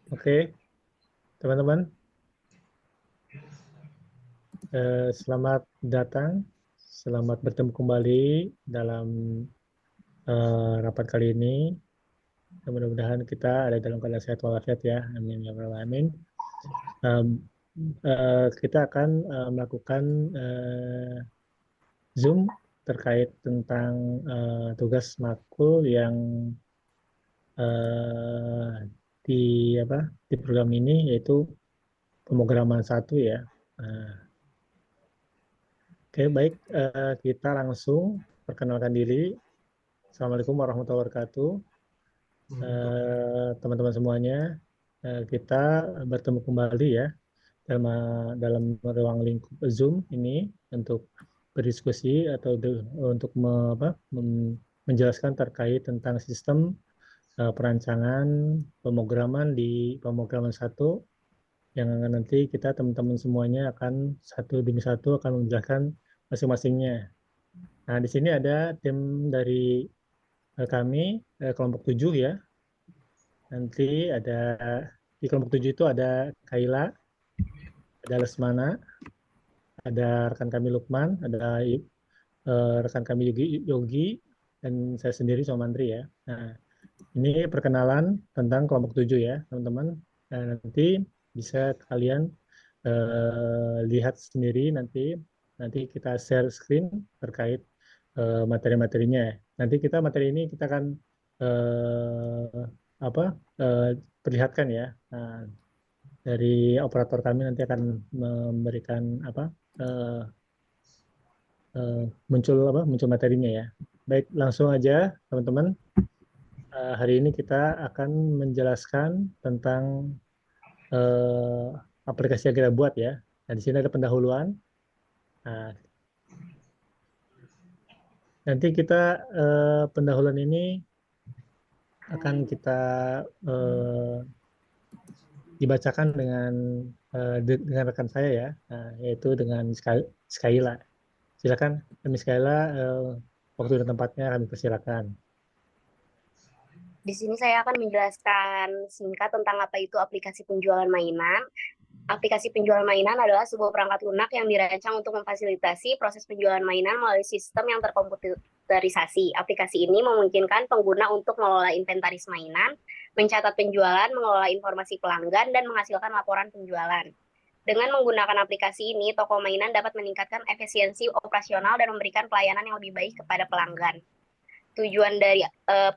Oke, teman-teman, selamat datang, selamat bertemu kembali dalam rapat kali ini. Mudah-mudahan kita ada dalam keadaan sehat walafiat ya, amin ya rabbal alamin. Em, kita akan melakukan Zoom terkait tentang tugas makul yang eh, di apa di program ini yaitu pemrograman satu ya. Nah, oke, baik. Kita langsung perkenalkan diri. Assalamualaikum warahmatullahi wabarakatuh. Teman-teman semuanya, kita bertemu kembali ya dalam ruang lingkup Zoom ini untuk berdiskusi atau untuk menjelaskan terkait tentang sistem perancangan pemrograman di pemrograman satu yang nanti kita teman-teman semuanya akan satu demi satu akan menjelaskan masing-masingnya. Nah, di sini ada tim dari kami, kelompok 7 ya. Nanti ada di kelompok 7 itu ada Kaila, ada Lesmana, ada rekan kami Lukman, ada rekan kami Yogi, dan saya sendiri Somandri ya. Nah, ini perkenalan tentang kelompok 7 ya, teman-teman. Nah, nanti bisa kalian lihat sendiri nanti kita share screen terkait materi-materinya. Nanti materi ini kita akan eh, apa eh, perlihatkan ya. Nah, dari operator kami nanti akan memberikan eh, muncul materinya ya. Baik, langsung aja teman-teman. Hari ini kita akan menjelaskan tentang eh, aplikasi yang kita buat ya. Nah, di sini ada pendahuluan. Nah, nanti kita pendahuluan ini akan kita eh, dibacakan dengan rekan saya ya, yaitu dengan Skyla. Silakan, kami Skyla, waktu dan tempatnya kami persilakan. Di sini saya akan menjelaskan singkat tentang apa itu aplikasi penjualan mainan. Aplikasi penjualan mainan adalah sebuah perangkat lunak yang dirancang untuk memfasilitasi proses penjualan mainan melalui sistem yang terkomputerisasi. Aplikasi ini memungkinkan pengguna untuk mengelola inventaris mainan, mencatat penjualan, mengelola informasi pelanggan, dan menghasilkan laporan penjualan. Dengan menggunakan aplikasi ini, toko mainan dapat meningkatkan efisiensi operasional dan memberikan pelayanan yang lebih baik kepada pelanggan. Tujuan dari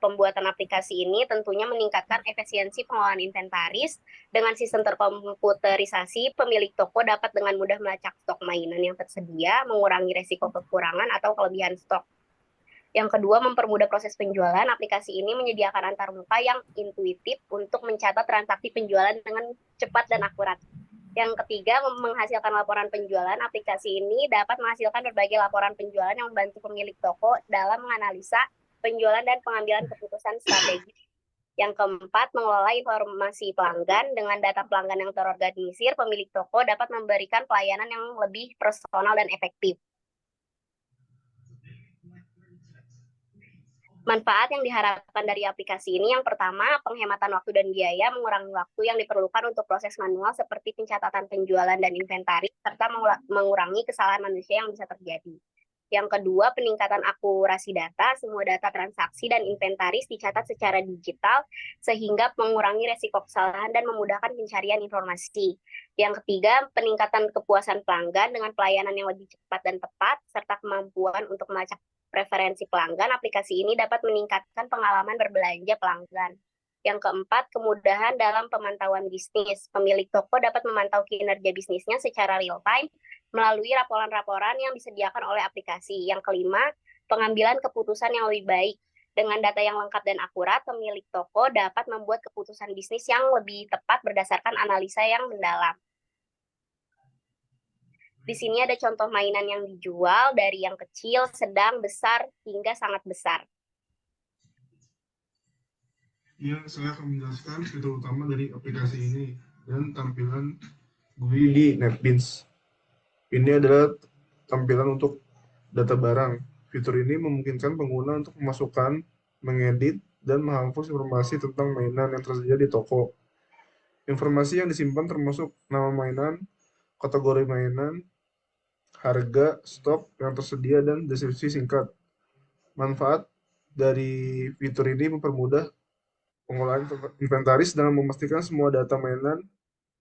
pembuatan aplikasi ini tentunya meningkatkan efisiensi pengelolaan inventaris. Dengan sistem terkomputerisasi, pemilik toko dapat dengan mudah melacak stok mainan yang tersedia, mengurangi resiko kekurangan atau kelebihan stok. Yang kedua, mempermudah proses penjualan. Aplikasi ini menyediakan antarmuka yang intuitif untuk mencatat transaksi penjualan dengan cepat dan akurat. Yang ketiga, menghasilkan laporan penjualan. Aplikasi ini dapat menghasilkan berbagai laporan penjualan yang membantu pemilik toko dalam menganalisa penjualan dan pengambilan keputusan strategis. Yang keempat, mengelola informasi pelanggan. Dengan data pelanggan yang terorganisir, pemilik toko dapat memberikan pelayanan yang lebih personal dan efektif. Manfaat yang diharapkan dari aplikasi ini yang pertama, penghematan waktu dan biaya, mengurangi waktu yang diperlukan untuk proses manual seperti pencatatan penjualan dan inventaris, serta mengurangi kesalahan manusia yang bisa terjadi. Yang kedua, peningkatan akurasi data. Semua data transaksi dan inventaris dicatat secara digital sehingga mengurangi resiko kesalahan dan memudahkan pencarian informasi. Yang ketiga, peningkatan kepuasan pelanggan dengan pelayanan yang lebih cepat dan tepat, serta kemampuan untuk melacak preferensi pelanggan. Aplikasi ini dapat meningkatkan pengalaman berbelanja pelanggan. Yang keempat, kemudahan dalam pemantauan bisnis. Pemilik toko dapat memantau kinerja bisnisnya secara real-time melalui laporan-laporan yang disediakan oleh aplikasi. Yang kelima, pengambilan keputusan yang lebih baik. Dengan data yang lengkap dan akurat, pemilik toko dapat membuat keputusan bisnis yang lebih tepat berdasarkan analisa yang mendalam. Di sini ada contoh mainan yang dijual dari yang kecil, sedang, besar, hingga sangat besar. Iya, saya akan menjelaskan fitur utama dari aplikasi ini dan tampilan GUI di NetBeans. Ini adalah tampilan untuk data barang. Fitur ini memungkinkan pengguna untuk memasukkan, mengedit, dan menghapus informasi tentang mainan yang tersedia di toko. Informasi yang disimpan termasuk nama mainan, kategori mainan, harga, stok yang tersedia, dan deskripsi singkat. Manfaat dari fitur ini mempermudah pengolahan inventaris dengan memastikan semua data mainan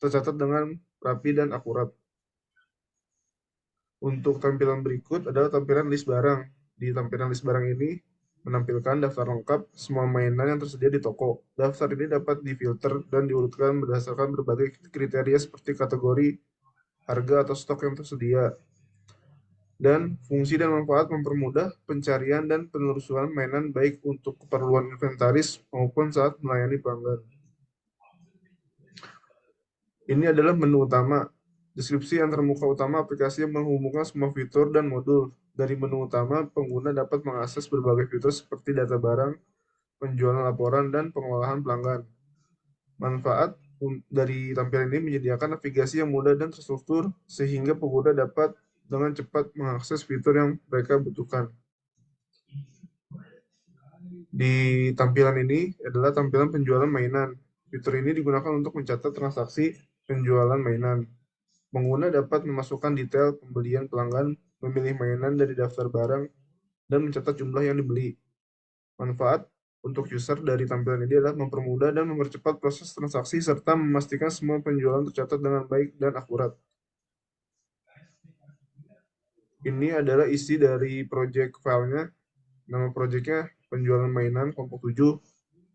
tercatat dengan rapi dan akurat. Untuk tampilan berikut adalah tampilan list barang. Di tampilan list barang ini menampilkan daftar lengkap semua mainan yang tersedia di toko. Daftar ini dapat difilter dan diurutkan berdasarkan berbagai kriteria seperti kategori, harga, atau stok yang tersedia. Dan fungsi dan manfaat mempermudah pencarian dan penelusuran mainan baik untuk keperluan inventaris maupun saat melayani pelanggan. Ini adalah menu utama. Deskripsi antarmuka utama aplikasi yang menghubungkan semua fitur dan modul. Dari menu utama, pengguna dapat mengakses berbagai fitur seperti data barang, penjualan laporan, dan pengolahan pelanggan. Manfaat dari tampilan ini menyediakan navigasi yang mudah dan terstruktur, sehingga pengguna dapat dengan cepat mengakses fitur yang mereka butuhkan. Di tampilan ini adalah tampilan penjualan mainan. Fitur ini digunakan untuk mencatat transaksi penjualan mainan. Pengguna dapat memasukkan detail pembelian pelanggan, memilih mainan dari daftar barang, dan mencatat jumlah yang dibeli. Manfaat untuk user dari tampilan ini adalah mempermudah dan mempercepat proses transaksi serta memastikan semua penjualan tercatat dengan baik dan akurat. Ini adalah isi dari project filenya. Nama projectnya penjualan mainan kelompok 7,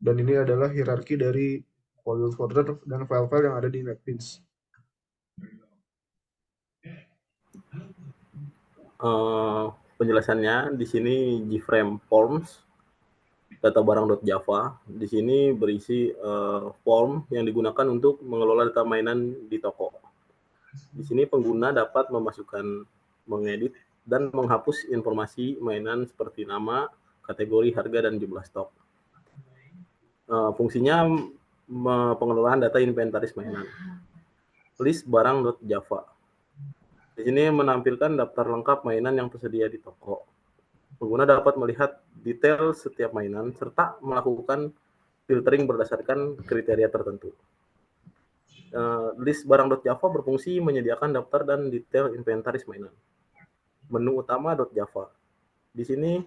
dan ini adalah hierarki dari folder dan file-file yang ada di NetBeans. Penjelasannya di sini GFrame Forms data barang.java. Di sini berisi form yang digunakan untuk mengelola data mainan di toko. Di sini pengguna dapat memasukkan, mengedit, dan menghapus informasi mainan seperti nama, kategori, harga, dan jumlah stok. Fungsinya pengelolaan data inventaris mainan. List barang.java. Di sini menampilkan daftar lengkap mainan yang tersedia di toko. Pengguna dapat melihat detail setiap mainan serta melakukan filtering berdasarkan kriteria tertentu. List barang.java berfungsi menyediakan daftar dan detail inventaris mainan. Menu utama.java. Di sini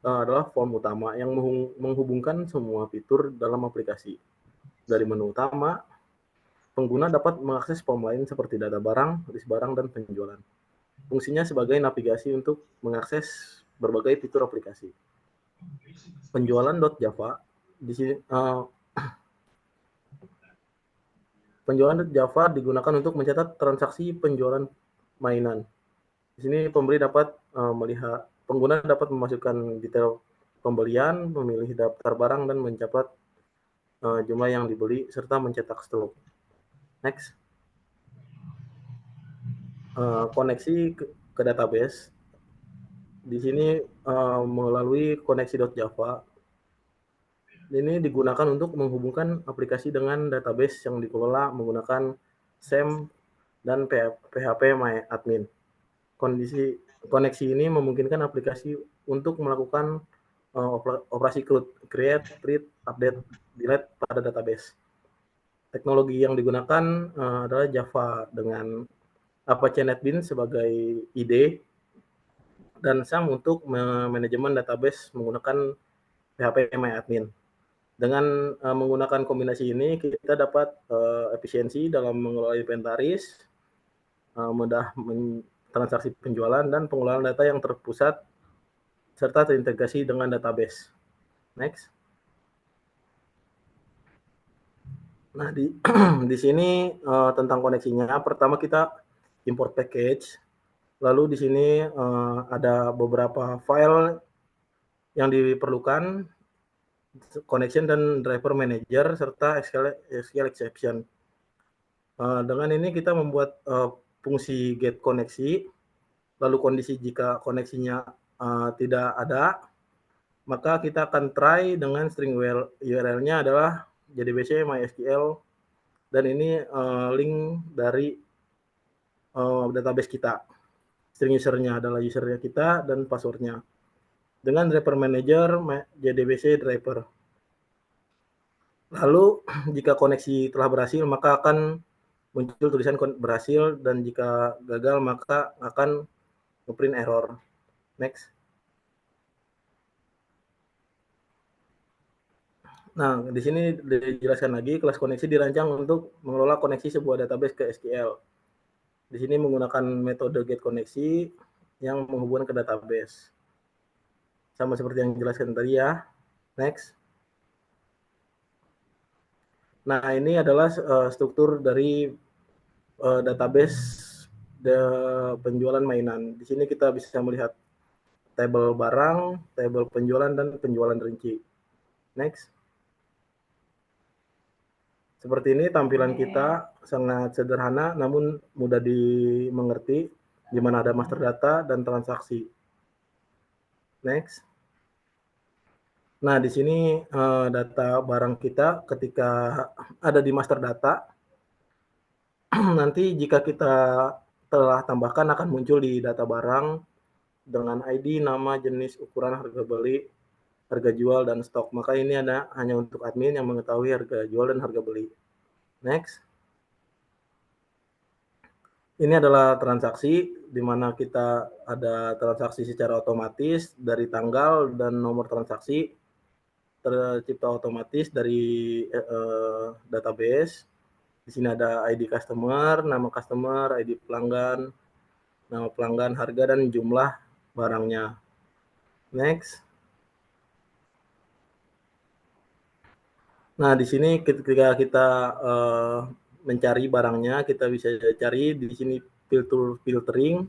adalah form utama yang menghubungkan semua fitur dalam aplikasi. Dari menu utama, pengguna dapat mengakses form lain seperti data barang, list barang, dan penjualan. Fungsinya sebagai navigasi untuk mengakses berbagai fitur aplikasi. Penjualan.java. Di sini penjualan.java digunakan untuk mencatat transaksi penjualan mainan. Di sini pengguna dapat memasukkan detail pembelian, memilih daftar barang, dan mencatat jumlah yang dibeli serta mencetak stok. Next. Koneksi ke database. Di sini melalui koneksi.java. Ini digunakan untuk menghubungkan aplikasi dengan database yang dikelola menggunakan SAM dan phpMyAdmin. Koneksi ini memungkinkan aplikasi untuk melakukan operasi create, read, update, delete pada database. Teknologi yang digunakan adalah Java dengan Apache NetBeans sebagai IDE dan SAM untuk manajemen database menggunakan phpMyAdmin. Dengan menggunakan kombinasi ini, kita dapat efisiensi dalam mengelola inventaris, mudah transaksi penjualan, dan pengelolaan data yang terpusat serta terintegrasi dengan database. Next. Nah, di sini tentang koneksinya, pertama kita import package. Lalu di sini ada beberapa file yang diperlukan, connection dan driver manager, serta SQL exception. Dengan ini kita membuat fungsi get koneksi, lalu kondisi jika koneksinya tidak ada, maka kita akan try dengan string URL-nya adalah JDBC MySQL, dan ini link dari database kita. String usernya adalah usernya kita dan passwordnya. Dengan driver manager JDBC driver. Lalu jika koneksi telah berhasil, maka akan muncul tulisan berhasil, dan jika gagal maka akan ngeprint error. Next. Nah, di sini dijelaskan lagi, kelas koneksi dirancang untuk mengelola koneksi sebuah database ke SQL. Di sini menggunakan metode get koneksi yang menghubungkan ke database. Sama seperti yang dijelaskan tadi ya. Next. Nah, ini adalah struktur dari database penjualan mainan. Di sini kita bisa melihat tabel barang, tabel penjualan, dan penjualan rinci. Next. Seperti ini tampilan kita, sangat sederhana namun mudah dimengerti, di mana ada master data dan transaksi. Next. Nah, di sini data barang kita ketika ada di master data, nanti jika kita telah tambahkan akan muncul di data barang dengan ID, nama, jenis, ukuran, harga beli, harga jual, dan stok. Maka ini ada hanya untuk admin yang mengetahui harga jual dan harga beli. Next. Ini adalah transaksi di mana kita ada transaksi secara otomatis dari tanggal dan nomor transaksi tercipta otomatis dari database. Di sini ada ID customer, nama customer, ID pelanggan, nama pelanggan, harga, dan jumlah barangnya. Next. Nah, di sini ketika kita mencari barangnya, kita bisa cari di sini filtering.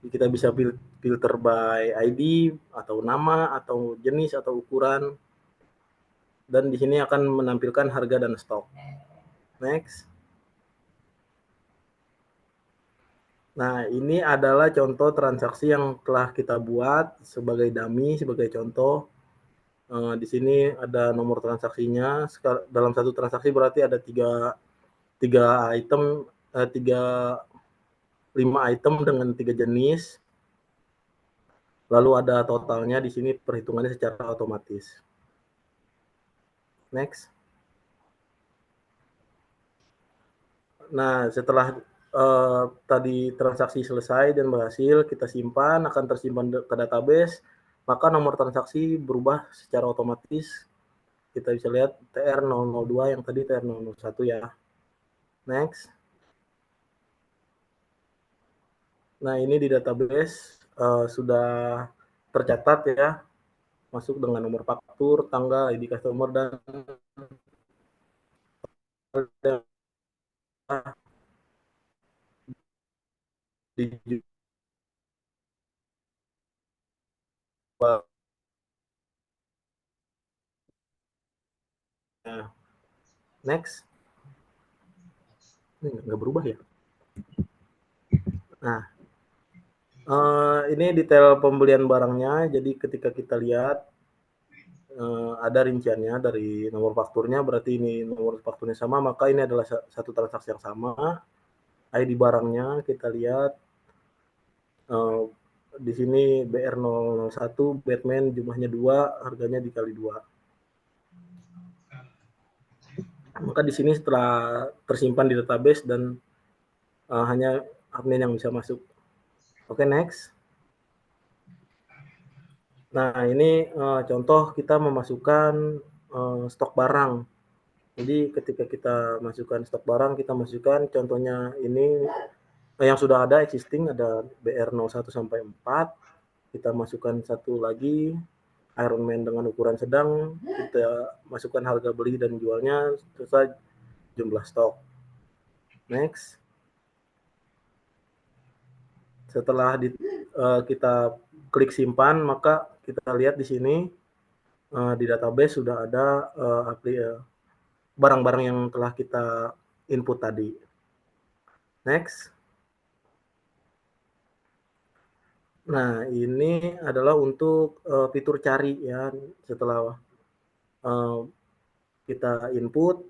Kita bisa filter by ID atau nama atau jenis atau ukuran. Dan di sini akan menampilkan harga dan stok. Next. Nah, ini adalah contoh transaksi yang telah kita buat sebagai dummy, sebagai contoh. Di sini ada nomor transaksinya. Dalam satu transaksi berarti ada 5 item dengan 3 jenis. Lalu ada totalnya di sini, perhitungannya secara otomatis. Next. Nah, setelah tadi transaksi selesai dan berhasil, kita simpan, akan tersimpan ke database, maka nomor transaksi berubah secara otomatis. Kita bisa lihat TR002 yang tadi TR001 ya. Next. Nah, ini di database sudah tercatat ya, masuk dengan nomor faktur, tanggal, ID customer, dan dijual. Next. Ini nggak berubah ya. Nah, ini detail pembelian barangnya. Jadi ketika kita lihat ada rinciannya dari nomor fakturnya, berarti ini nomor fakturnya sama, maka ini adalah satu transaksi yang sama. ID barangnya kita lihat di sini BR001 Batman, jumlahnya 2, harganya dikali 2. Maka di sini setelah tersimpan di database dan hanya admin yang bisa masuk. Oke, next. Nah, ini contoh kita memasukkan stok barang. Jadi ketika kita masukkan stok barang, kita masukkan contohnya ini yang sudah ada existing, ada BR01 sampai 4. Kita masukkan satu lagi Iron Man dengan ukuran sedang, kita masukkan harga beli dan jualnya serta jumlah stok. Next. Setelah kita klik simpan, maka kita lihat di sini di database sudah ada barang-barang yang telah kita input tadi. Next. Nah, ini adalah untuk fitur cari ya. Setelah kita input,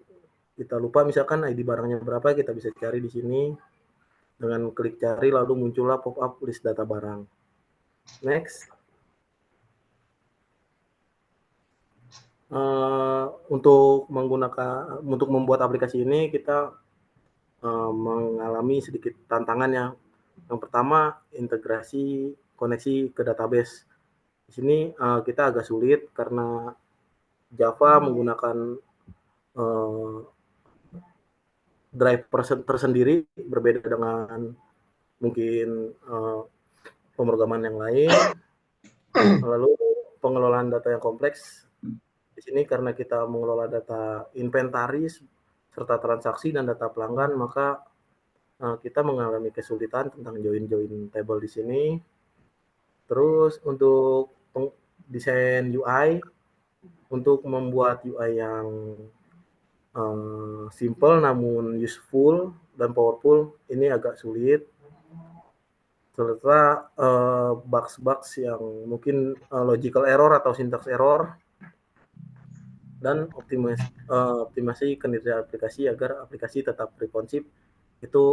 kita lupa misalkan ID barangnya berapa, kita bisa cari di sini dengan klik cari, lalu muncullah pop-up list data barang. Next. Untuk membuat aplikasi ini kita mengalami sedikit tantangannya. Yang pertama, integrasi koneksi ke database. Di sini kita agak sulit karena Java menggunakan drive tersendiri, berbeda dengan mungkin pemrograman yang lain. Lalu pengelolaan data yang kompleks. Di sini karena kita mengelola data inventaris serta transaksi dan data pelanggan, maka kita mengalami kesulitan tentang join table di sini. Terus untuk desain UI, untuk membuat UI yang simple namun useful dan powerful, ini agak sulit. Serta bugs-bugs yang mungkin logical error atau syntax error, dan optimasi kinerja aplikasi agar aplikasi tetap responsif, itu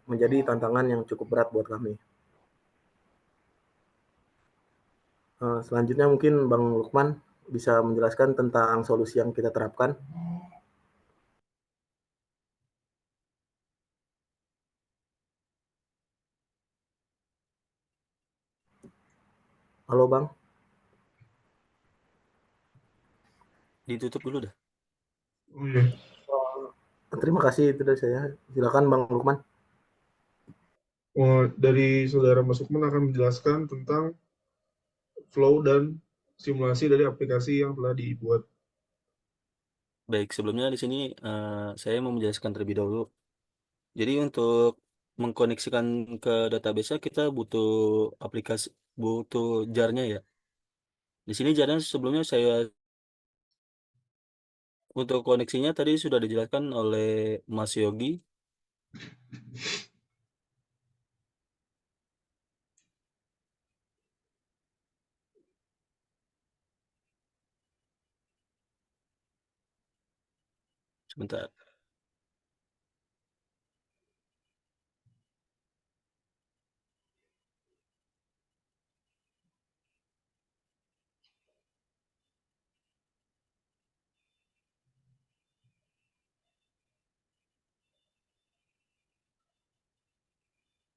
menjadi tantangan yang cukup berat buat kami. Selanjutnya mungkin Bang Lukman bisa menjelaskan tentang solusi yang kita terapkan. Halo Bang. Ditutup dulu dah. Oh iya. Terima kasih, itu dari saya. Silakan Bang Lukman. Dari saudara Mas Lukman akan menjelaskan tentang flow dan simulasi dari aplikasi yang telah dibuat. Baik, sebelumnya di sini saya mau menjelaskan terlebih dahulu. Jadi untuk mengkoneksikan ke database kita butuh jar-nya ya. Di sini jar-nya sebelumnya untuk koneksinya tadi sudah dijelaskan oleh Mas Yogi. Sebentar.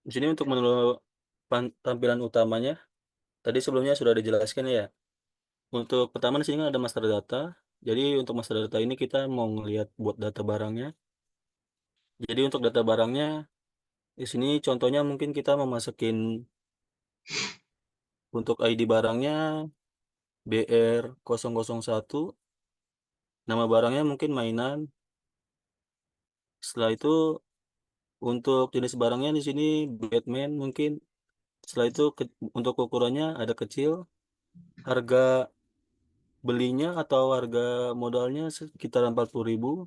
Di sini untuk menu tampilan utamanya tadi sebelumnya sudah dijelaskan ya. Untuk pertama di sini kan ada master data. Jadi untuk master data ini kita mau ngelihat buat data barangnya. Jadi untuk data barangnya di sini contohnya mungkin kita memasukin untuk ID barangnya BR001, nama barangnya mungkin mainan. Setelah itu untuk jenis barangnya di sini Batman mungkin. Setelah itu untuk ukurannya ada kecil, harga belinya atau harga modalnya sekitar 40.000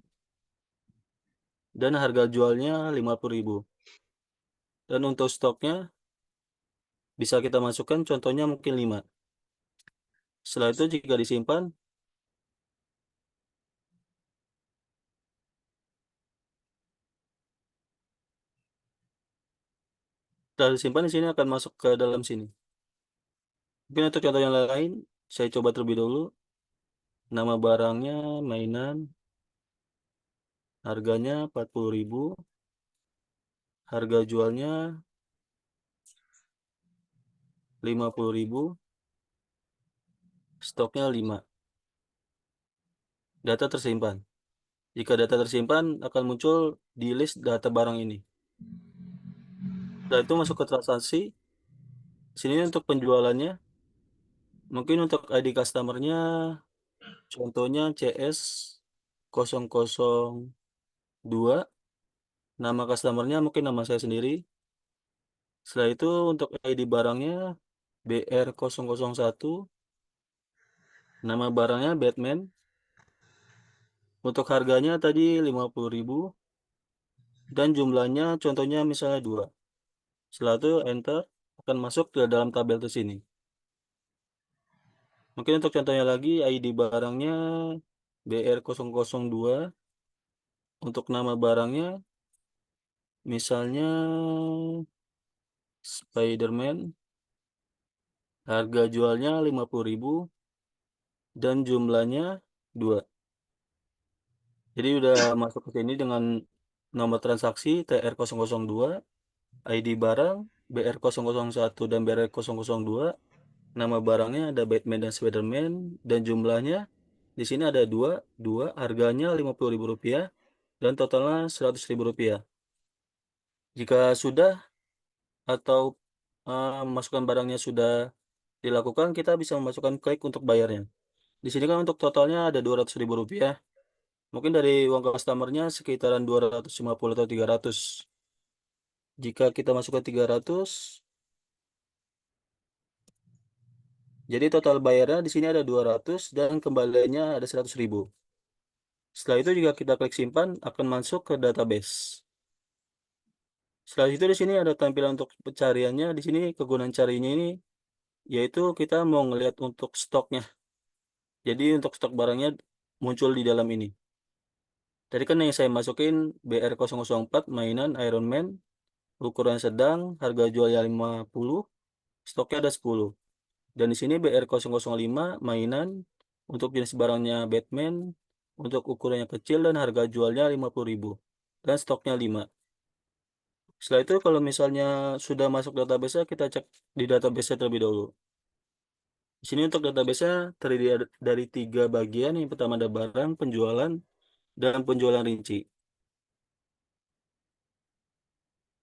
dan harga jualnya 50.000. Dan untuk stoknya bisa kita masukkan contohnya mungkin 5. Setelah itu jika disimpan di sini akan masuk ke dalam sini. Mungkin untuk contoh yang lain saya coba terlebih dahulu. Nama barangnya mainan, harganya 40.000, harga jualnya 50.000, stoknya 5. Data tersimpan. Jika data tersimpan akan muncul di list data barang ini. Setelah itu masuk ke transaksi. Sini untuk penjualannya. Mungkin untuk ID customernya contohnya CS002. Nama customernya mungkin nama saya sendiri. Setelah itu untuk ID barangnya BR001. Nama barangnya Batman. Untuk harganya tadi 50.000 dan jumlahnya contohnya misalnya 2. Setelah itu enter akan masuk ke dalam tabel di sini. Mungkin untuk contohnya lagi ID barangnya BR002. Untuk nama barangnya misalnya Spiderman. Harga jualnya 50.000 dan jumlahnya 2. Jadi udah masuk ke sini dengan nomor transaksi TR002, ID barang BR001 dan BR002. Nama barangnya ada Batman dan Spiderman dan jumlahnya di sini ada dua, harganya Rp50.000 dan totalnya Rp100.000. Jika sudah atau masukan barangnya sudah dilakukan, kita bisa memasukkan klik untuk bayarnya. Di sini kan untuk totalnya ada Rp200.000. Mungkin dari uang customernya sekitaran 250 atau 300. Jika kita masukkan 300, jadi total bayarnya di sini ada 200 dan kembaliannya ada 100.000. Setelah itu jika kita klik simpan akan masuk ke database. Setelah itu di sini ada tampilan untuk pencariannya. Di sini kegunaan carinya ini yaitu kita mau ngelihat untuk stoknya. Jadi untuk stok barangnya muncul di dalam ini. Tadi kan yang saya masukin BR004 mainan Iron Man, ukuran sedang, harga jualnya 50, stoknya ada 10. Dan di sini BR005 mainan untuk jenis barangnya Batman, untuk ukurannya kecil dan harga jualnya 50.000 dan stoknya 5. Setelah itu kalau misalnya sudah masuk database, kita cek di database terlebih dahulu. Di sini untuk database terdiri dari 3 bagian. Yang pertama ada barang, penjualan, dan penjualan rinci.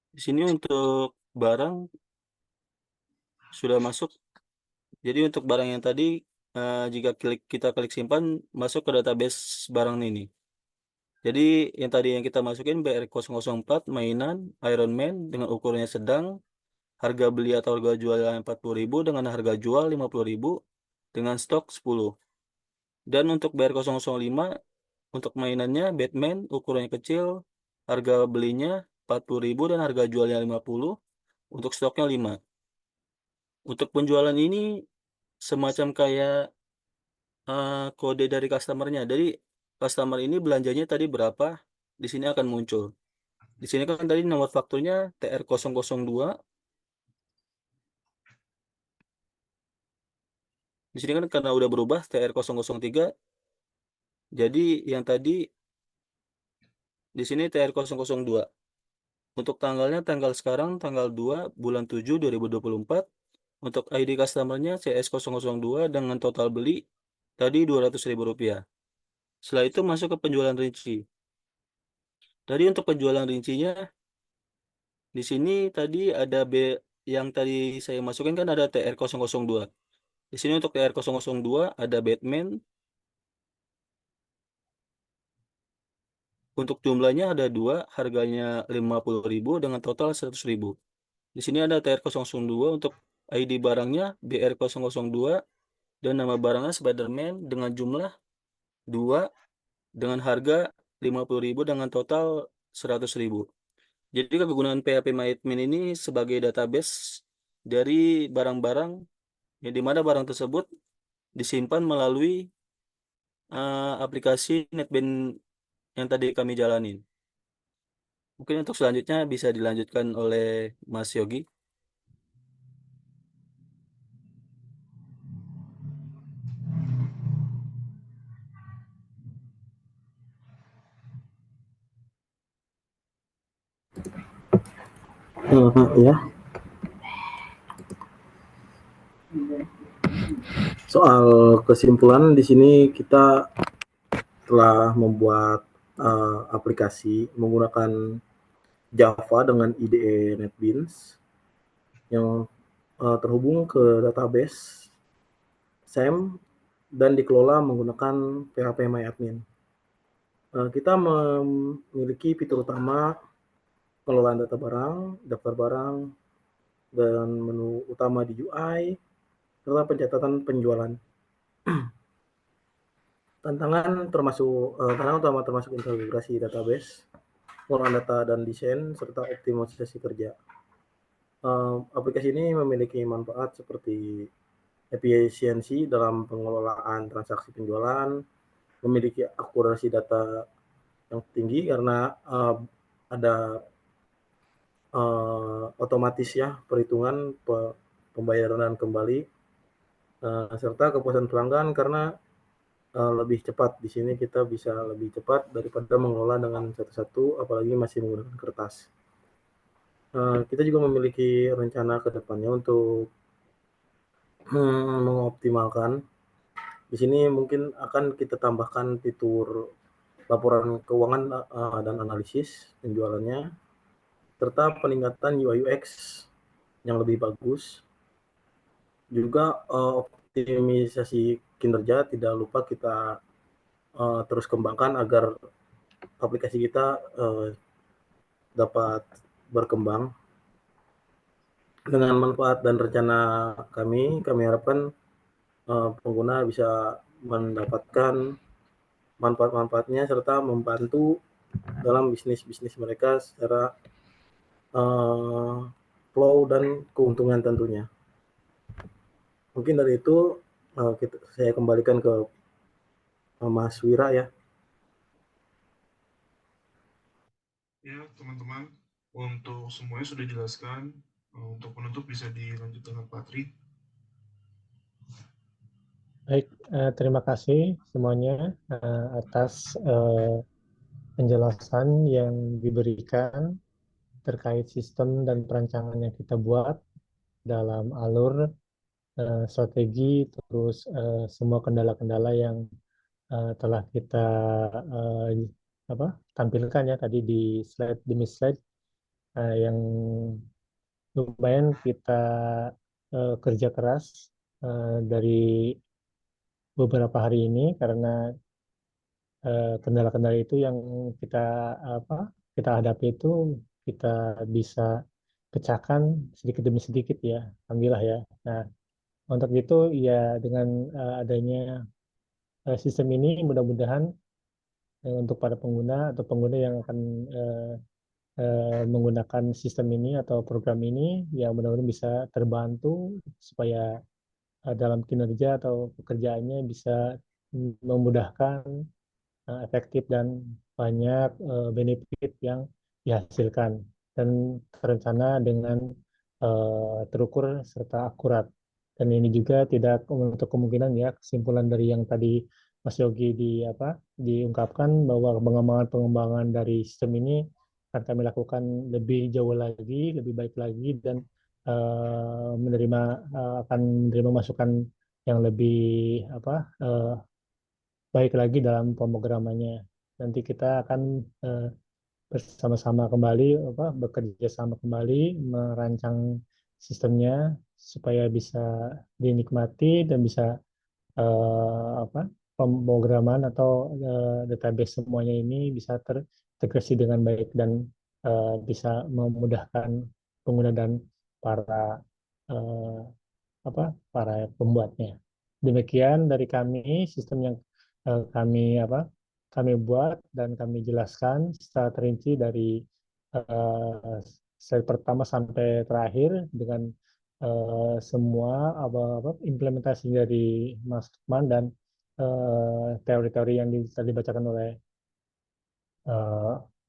Di sini untuk barang sudah masuk. Jadi untuk barang yang tadi jika kita klik simpan masuk ke database barang ini. Jadi yang tadi yang kita masukin BR004 mainan Iron Man dengan ukurannya sedang, harga beli atau harga jual 40.000 dengan harga jual 50.000 dengan stok 10. Dan untuk BR005 untuk mainannya Batman ukurannya kecil, harga belinya 40.000 dan harga jualnya 50, untuk stoknya 5. Untuk penjualan ini semacam kayak kode dari customernya. Jadi customer ini belanjanya tadi berapa, di sini akan muncul. Di sini kan tadi nomor fakturnya TR002. Di sini kan karena udah berubah TR003. Jadi yang tadi di sini TR002. Untuk tanggalnya tanggal sekarang tanggal 2 bulan 7 2024. Untuk ID customernya CS002 dengan total beli tadi Rp200.000. Setelah itu masuk ke penjualan rinci. Tadi untuk penjualan rincinya di sini tadi ada yang tadi saya masukkan kan ada TR002. Di sini untuk TR002 ada Batman. Untuk jumlahnya ada 2, harganya 50.000 dengan total 100.000. Di sini ada TR002 untuk ID barangnya BR002 dan nama barangnya Spiderman dengan jumlah 2 dengan harga 50.000 dengan total 100.000. Jadi kegunaan PHP MyAdmin ini sebagai database dari barang-barang yang dimana barang tersebut disimpan melalui aplikasi NetBeans yang tadi kami jalanin. Mungkin untuk selanjutnya bisa dilanjutkan oleh Mas Yogi. Ya, soal kesimpulan di sini kita telah membuat aplikasi menggunakan Java dengan IDE NetBeans yang terhubung ke database SAM dan dikelola menggunakan PHP MyAdmin. Kita memiliki fitur utama pengelolaan data barang, daftar barang, dan menu utama di UI, serta pencatatan penjualan. Tantangan utama termasuk integrasi database, pengelolaan data dan desain, serta optimalisasi kerja. Aplikasi ini memiliki manfaat seperti efisiensi dalam pengelolaan transaksi penjualan, memiliki akurasi data yang tinggi karena ada otomatis ya perhitungan pembayaran kembali, serta kepuasan pelanggan karena lebih cepat. Di sini kita bisa lebih cepat daripada mengelola dengan satu-satu, apalagi masih menggunakan kertas. Kita juga memiliki rencana ke depannya untuk mengoptimalkan. Di sini mungkin akan kita tambahkan fitur laporan keuangan dan analisis penjualannya, serta peningkatan UI UX yang lebih bagus. Juga optimisasi kinerja tidak lupa kita terus kembangkan agar aplikasi kita dapat berkembang. Dengan manfaat dan rencana kami harapkan pengguna bisa mendapatkan manfaat-manfaatnya serta membantu dalam bisnis-bisnis mereka secara flow dan keuntungan tentunya. Mungkin dari itu saya kembalikan ke Mas Wira ya. Ya, teman-teman, untuk semuanya sudah dijelaskan. Untuk penutup bisa dilanjut dengan Patri. Baik, terima kasih semuanya atas penjelasan yang diberikan terkait sistem dan perancangan yang kita buat dalam alur strategi, terus semua kendala-kendala yang telah kita tampilkan ya tadi di slide demi slide yang lumayan kita kerja keras dari beberapa hari ini karena kendala-kendala itu yang kita hadapi itu kita bisa pecahkan sedikit demi sedikit ya, alhamdulillah ya. Nah, untuk itu ya dengan adanya sistem ini mudah-mudahan untuk para pengguna atau pengguna yang akan menggunakan sistem ini atau program ini ya mudah-mudahan bisa terbantu supaya dalam kinerja atau pekerjaannya bisa memudahkan, efektif dan banyak benefit yang dihasilkan dan terencana dengan terukur serta akurat. Dan ini juga tidak untuk kemungkinan ya kesimpulan dari yang tadi Mas Yogi diungkapkan bahwa pengembangan dari sistem ini akan kami lakukan lebih jauh lagi, lebih baik lagi dan akan menerima masukan yang lebih baik lagi dalam pemrogramannya. Nanti kita akan bersama-sama kembali bekerja sama kembali merancang sistemnya supaya bisa dinikmati dan bisa pemrograman atau database semuanya ini bisa terintegrasi dengan baik dan bisa memudahkan pengguna dan para uh, para pembuatnya. Demikian dari kami sistem yang kami buat dan kami jelaskan secara terinci dari slide pertama sampai terakhir dengan semua implementasi dari Mas Lukman dan teori-teori yang tadi dibacakan oleh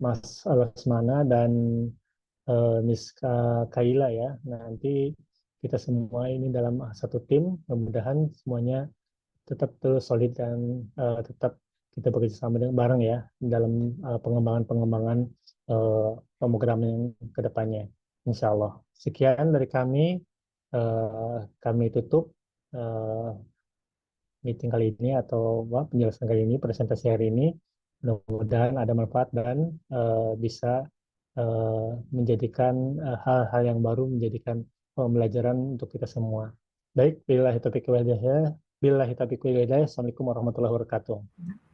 Mas Lesmana dan Miss Kaila ya. Nanti kita semua ini dalam satu tim, mudah-mudahan semuanya tetap terus solid dan tetap kita bekerja sama dengan bareng ya dalam pengembangan pemrograman yang kedepannya, insya Allah. Sekian dari kami, kami tutup meeting kali ini atau penjelasan kali ini, presentasi hari ini. Mudah-mudahan ada manfaat dan bisa menjadikan hal-hal yang baru menjadikan pembelajaran untuk kita semua. Baik, billahi taufiq wal hidayah. Assalamualaikum warahmatullahi wabarakatuh.